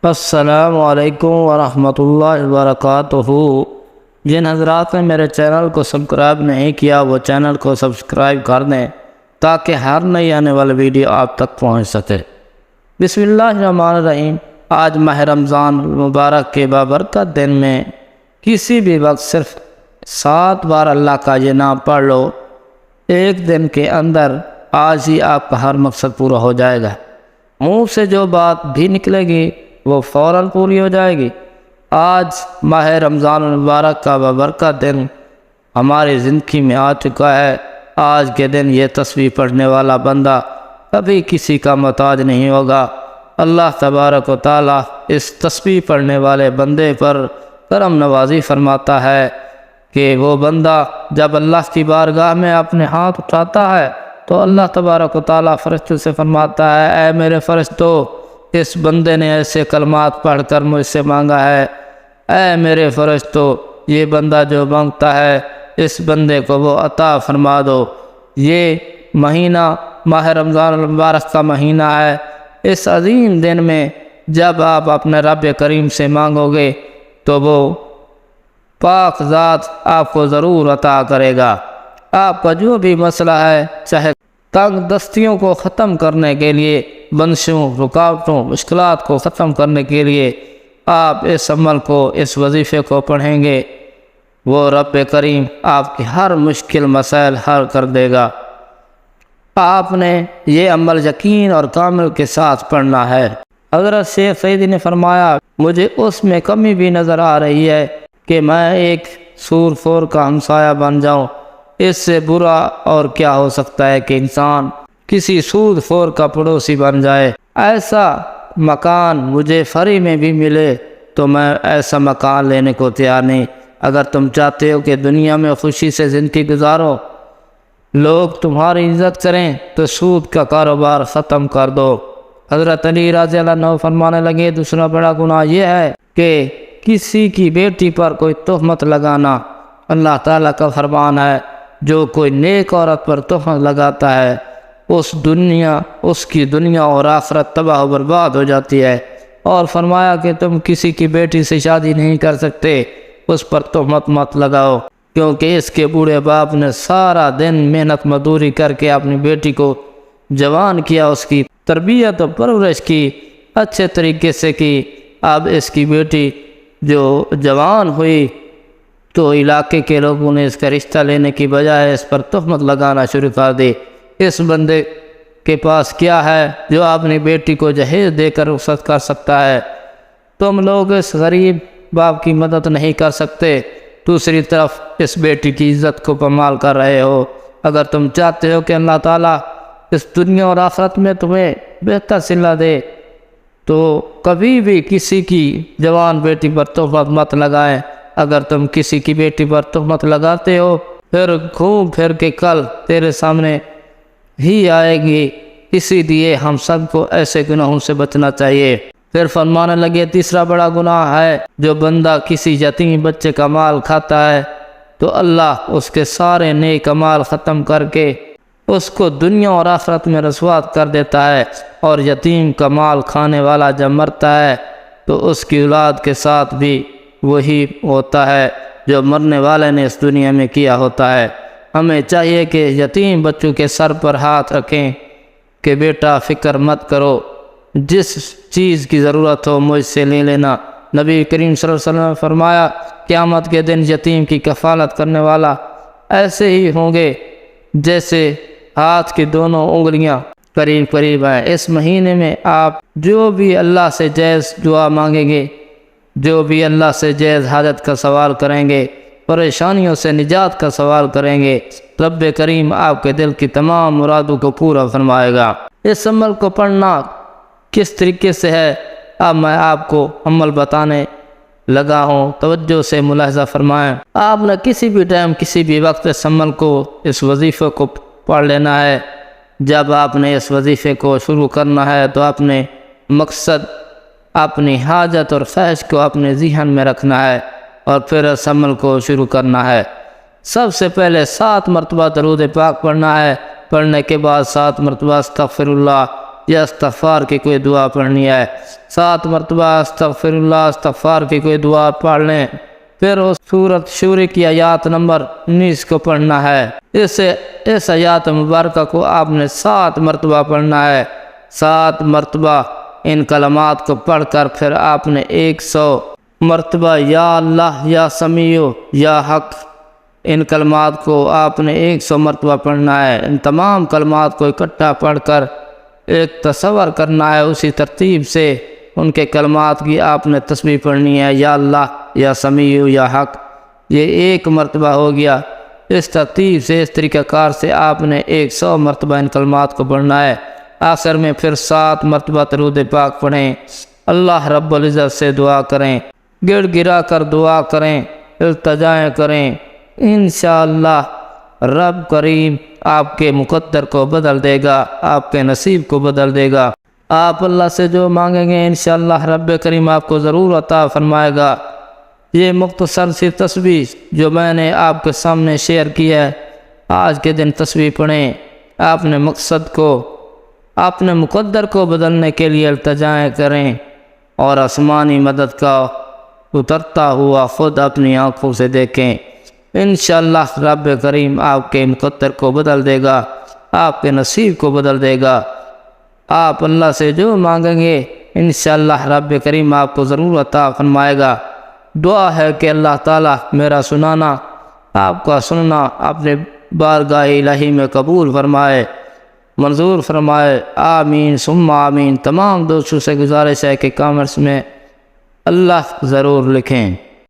السلام علیکم ورحمۃ اللہ وبرکاتہ۔ جن حضرات نے میرے چینل کو سبسکرائب نہیں کیا وہ چینل کو سبسکرائب کر دیں تاکہ ہر نئی آنے والی ویڈیو آپ تک پہنچ سکے۔ بسم اللہ الرحمن الرحیم۔ آج ماہ رمضان المبارک کے بابرکت دن میں کسی بھی وقت صرف 7 بار اللہ کا یہ نام پڑھ لو، ایک دن کے اندر آج ہی آپ کا ہر مقصد پورا ہو جائے گا۔ منہ سے جو بات بھی نکلے گی وہ فوراً پوری ہو جائے گی۔ آج ماہ رمضان المبارک کا بابرکت دن ہماری زندگی میں آ چکا ہے۔ آج کے دن یہ تسبیح پڑھنے والا بندہ کبھی کسی کا محتاج نہیں ہوگا۔ اللہ تبارک و تعالی اس تسبیح پڑھنے والے بندے پر کرم نوازی فرماتا ہے کہ وہ بندہ جب اللہ کی بارگاہ میں اپنے ہاتھ اٹھاتا ہے تو اللہ تبارک و تعالی فرشتوں سے فرماتا ہے، اے میرے فرشتوں، اس بندے نے ایسے کلمات پڑھ کر مجھ سے مانگا ہے۔ اے میرے فرشتوں، یہ بندہ جو مانگتا ہے اس بندے کو وہ عطا فرما دو۔ یہ مہینہ ماہ رمضان المبارک کا مہینہ ہے۔ اس عظیم دن میں جب آپ اپنے رب کریم سے مانگو گے تو وہ پاک ذات آپ کو ضرور عطا کرے گا۔ آپ کا جو بھی مسئلہ ہے، چاہے تنگ دستیوں کو ختم کرنے کے لیے، بندشوں، رکاوٹوں، مشکلات کو ختم کرنے کے لیے آپ اس عمل کو، اس وظیفے کو پڑھیں گے، وہ رب کریم آپ کی ہر مشکل مسائل حل کر دے گا۔ آپ نے یہ عمل یقین اور کامل کے ساتھ پڑھنا ہے۔ حضرت شیخ سعدی نے فرمایا، مجھے اس میں کمی بھی نظر آ رہی ہے کہ میں ایک سور خور کا ہمسایہ بن جاؤں۔ اس سے برا اور کیا ہو سکتا ہے کہ انسان کسی سود خور کا پڑوسی بن جائے۔ ایسا مکان مجھے فری میں بھی ملے تو میں ایسا مکان لینے کو تیار نہیں۔ اگر تم چاہتے ہو کہ دنیا میں خوشی سے زندگی گزارو، لوگ تمہاری عزت کریں، تو سود کا کاروبار ختم کر دو۔ حضرت علی رضی اللہ عنہ فرمانے لگے، دوسرا بڑا گناہ یہ ہے کہ کسی کی بیٹی پر کوئی تہمت لگانا۔ اللہ تعالیٰ کا فرمان ہے، جو کوئی نیک عورت پر تہمت لگاتا ہے اس کی دنیا اور آخرت تباہ و برباد ہو جاتی ہے۔ اور فرمایا کہ تم کسی کی بیٹی سے شادی نہیں کر سکتے، اس پر تہمت مت لگاؤ، کیونکہ اس کے بوڑھے باپ نے سارا دن محنت مزدوری کر کے اپنی بیٹی کو جوان کیا، اس کی تربیت و پرورش کی، اچھے طریقے سے کی۔ اب اس کی بیٹی جو جوان ہوئی تو علاقے کے لوگوں نے اس کا رشتہ لینے کی بجائے اس پر تہمت لگانا شروع کر دی۔ اس بندے کے پاس کیا ہے جو اپنی بیٹی کو جہیز دے کر رخصت کر سکتا ہے؟ تم لوگ اس غریب باپ کی مدد نہیں کر سکتے، دوسری طرف اس بیٹی کی عزت کو پامال کر رہے ہو۔ اگر تم چاہتے ہو کہ اللہ تعالیٰ اس دنیا اور آخرت میں تمہیں بہتر صلہ دے تو کبھی بھی کسی کی جوان بیٹی پر تہمت مت لگائیں۔ اگر تم کسی کی بیٹی پر تہمت لگاتے ہو، پھر گھوم پھر کے کل تیرے سامنے ہی آئے گی۔ اسی لیے ہم سب کو ایسے گناہوں سے بچنا چاہیے۔ پھر فرمانے لگے، تیسرا بڑا گناہ ہے، جو بندہ کسی یتیم بچے کا مال کھاتا ہے تو اللہ اس کے سارے نیک اعمال ختم کر کے اس کو دنیا اور آخرت میں رسوا کر دیتا ہے۔ اور یتیم کا مال کھانے والا جب مرتا ہے تو اس کی اولاد کے ساتھ بھی وہی ہوتا ہے جو مرنے والے نے اس دنیا میں کیا ہوتا ہے۔ ہمیں چاہیے کہ یتیم بچوں کے سر پر ہاتھ رکھیں کہ بیٹا فکر مت کرو، جس چیز کی ضرورت ہو مجھ سے لے لینا۔ نبی کریم صلی اللہ علیہ وسلم نے فرمایا، قیامت کے دن یتیم کی کفالت کرنے والا ایسے ہی ہوں گے جیسے ہاتھ کی دونوں انگلیاں قریب قریب ہیں۔ اس مہینے میں آپ جو بھی اللہ سے جائز دعا مانگیں گے، جو بھی اللہ سے جائز حاجت کا سوال کریں گے، پریشانیوں سے نجات کا سوال کریں گے، رب کریم آپ کے دل کی تمام مرادوں کو پورا فرمائے گا۔ اس عمل کو پڑھنا کس طریقے سے ہے، اب میں آپ کو عمل بتانے لگا ہوں، توجہ سے ملاحظہ فرمائیں۔ آپ نے کسی بھی ٹائم، کسی بھی وقت اس عمل کو، اس وظیفے کو پڑھ لینا ہے۔ جب آپ نے اس وظیفے کو شروع کرنا ہے تو اپنے مقصد، اپنی حاجت اور خواہش کو اپنے ذہن میں رکھنا ہے اور پھر اس عمل کو شروع کرنا ہے۔ سب سے پہلے 7 مرتبہ درود پاک پڑھنا ہے۔ پڑھنے کے بعد 7 مرتبہ استغفر اللہ، یا استغفار کی کوئی دعا پڑھنی ہے، 7 مرتبہ استغفر اللہ استغفار کی کوئی دعا پڑھ لیں، پھر اس سورۃ شورى کی آیات نمبر 19 کو پڑھنا ہے۔ اس آیات مبارکہ کو آپ نے 7 مرتبہ پڑھنا ہے۔ 7 مرتبہ ان کلمات کو پڑھ کر پھر آپ نے 100 مرتبہ یا اللہ یا سمیع یا حق، ان کلمات کو آپ نے 100 مرتبہ پڑھنا ہے۔ ان تمام کلمات کو اکٹھا پڑھ کر ایک تصور کرنا ہے، اسی ترتیب سے ان کے کلمات کی آپ نے تسبیح پڑھنی ہے، یا اللہ یا سمیع یا حق، یہ 1 مرتبہ ہو گیا۔ اس ترتیب سے اس طریقہ کار سے آپ نے 100 مرتبہ ان کلمات کو پڑھنا ہے۔ آخر میں پھر 7 مرتبہ درود پاک پڑھیں، اللہ رب العزت سے دعا کریں، گڑ گرا کر دعا کریں، التجائیں کریں، انشاءاللہ رب کریم آپ کے مقدر کو بدل دے گا، آپ کے نصیب کو بدل دے گا۔ آپ اللہ سے جو مانگیں گے انشاءاللہ رب کریم آپ کو ضرور عطا فرمائے گا۔ یہ مختصر سی تسبیح جو میں نے آپ کے سامنے شیئر کی ہے، آج کے دن تسبیح پڑھیں، اپنے مقصد کو، اپنے مقدر کو بدلنے کے لیے التجائیں کریں، اور آسمانی مدد کا اترتا ہوا خود اپنی آنکھوں سے دیکھیں۔ انشاءاللہ رب کریم آپ کے مقدر کو بدل دے گا، آپ کے نصیب کو بدل دے گا۔ آپ اللہ سے جو مانگیں گے انشاءاللہ رب کریم آپ کو ضرور عطا فرمائے گا۔ دعا ہے کہ اللہ تعالیٰ میرا سنانا، آپ کا سننا اپنے بارگاہ الہی میں قبول فرمائے، منظور فرمائے، آمین ثم آمین۔ تمام دوستوں سے گزارش ہے کہ کامنٹس میں اللہ ضرور لکھیں۔